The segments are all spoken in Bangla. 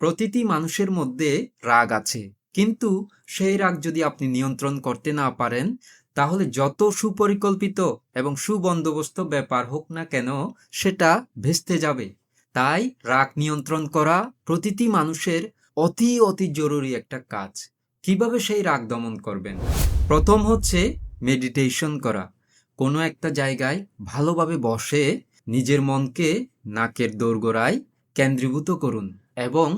প্রতিটি মানুষের মধ্যে রাগ আছে, কিন্তু সেই রাগ যদি আপনি নিয়ন্ত্রণ করতে না পারেন, তাহলে যত সুপরিকল্পিত এবং সুবন্দোবস্ত ব্যাপার হোক না কেন, সেটা ভেস্তে যাবে। তাই রাগ নিয়ন্ত্রণ করা প্রতিটি মানুষের অতি অতি জরুরি একটা কাজ। কিভাবে সেই রাগ দমন করবেন? প্রথম হচ্ছে মেডিটেশন করা। কোনো একটা জায়গায় ভালোভাবে বসে নিজের মনকে নাকের দোরগোড়ায় কেন্দ্রীভূত করুন এবং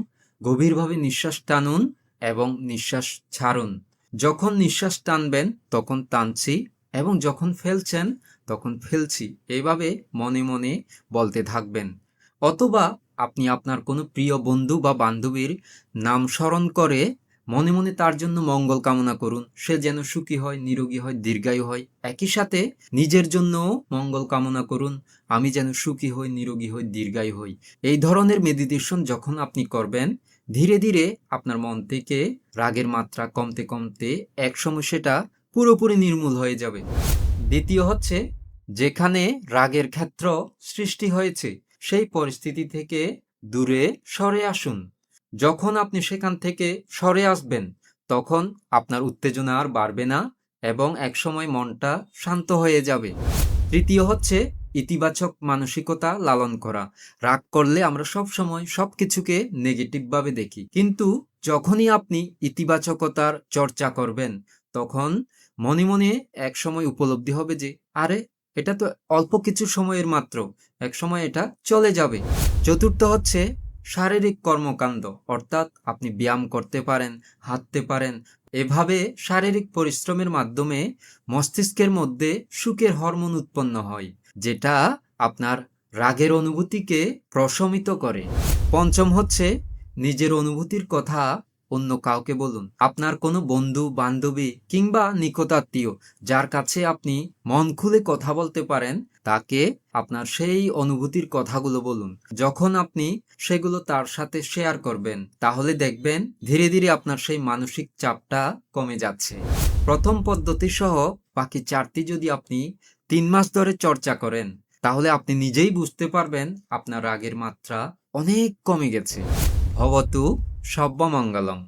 গভীরভাবে নিঃশ্বাস টানুন এবং নিঃশ্বাস ছাড়ুন। যখন নিঃশ্বাস টানবেন তখন টানছি এবং যখন ফেলছেন তখন ফেলছি, এইভাবে মনে মনে বলতে থাকবেন। অথবা আপনি আপনার কোনো প্রিয় বন্ধু বা বান্ধবীর নাম স্মরণ করে মনে মনে তার জন্য মঙ্গল কামনা করুন, সে যেন সুখী হয়, নিরোগী হয়, দীর্ঘায়ু হয়। একই সাথে নিজের জন্যও মঙ্গল কামনা করুন, আমি যেন সুখী হই, নিরোগী হই, দীর্ঘায়ু হই। এই ধরনের মেডিটেশন যখন আপনি করবেন, ধীরে ধীরে আপনার মন থেকে রাগের মাত্রা কমতে কমতে একসময় সেটা পুরোপুরি নির্মূল হয়ে যাবে। দ্বিতীয় হচ্ছে, যেখানে রাগের ক্ষেত্র সৃষ্টি হয়েছে সেই পরিস্থিতি থেকে দূরে সরে আসুন। যখন আপনি সেখান থেকে সরে আসবেন, তখন আপনার উত্তেজনা আর বাড়বে না এবং একসময় মনটা শান্ত হয়ে যাবে। তৃতীয় হচ্ছে ইতিবাচক মানসিকতা লালন করা। রাগ করলে আমরা সব সময় সবকিছুকে নেগেটিভ ভাবে দেখি, কিন্তু যখনই আপনি ইতিবাচকতার চর্চা করবেন, তখন মনে মনে এক সময় উপলব্ধি হবে যে আরে, এটা তো অল্প কিছু সময়ের মাত্র, এক সময় এটা চলে যাবে। চতুর্থ হচ্ছে শারীরিক কর্মকাণ্ড, অর্থাৎ আপনি ব্যায়াম করতে পারেন, হাঁটতে পারেন। এভাবে শারীরিক পরিশ্রমের মাধ্যমে মস্তিষ্কের মধ্যে সুখের হরমোন উৎপন্ন হয়, যেটা আপনার রাগের অনুভূতিকে প্রশমিত করে। পঞ্চম হচ্ছে নিজের অনুভূতির কথা অন্য কাউকে বলুন। আপনার কোনো বন্ধু বান্ধবী কিংবা নিকটাত্মীয় যার কাছে আপনি মন খুলে কথা বলতে পারেন, তাকে আপনার সেই অনুভূতির কথাগুলো বলুন। যখন আপনি সেগুলো তার সাথে শেয়ার করবেন, তাহলে দেখবেন ধীরে ধীরে আপনার সেই মানসিক চাপটা কমে যাচ্ছে। প্রথম পদ্ধতি সহ বাকি চারটি যদি আপনি 3 মাস ধরে চর্চা করেন, তাহলে আপনি নিজেই বুঝতে পারবেন আপনার রাগের মাত্রা অনেক কমে গেছে। ভবতু সব্যমঙ্গলং।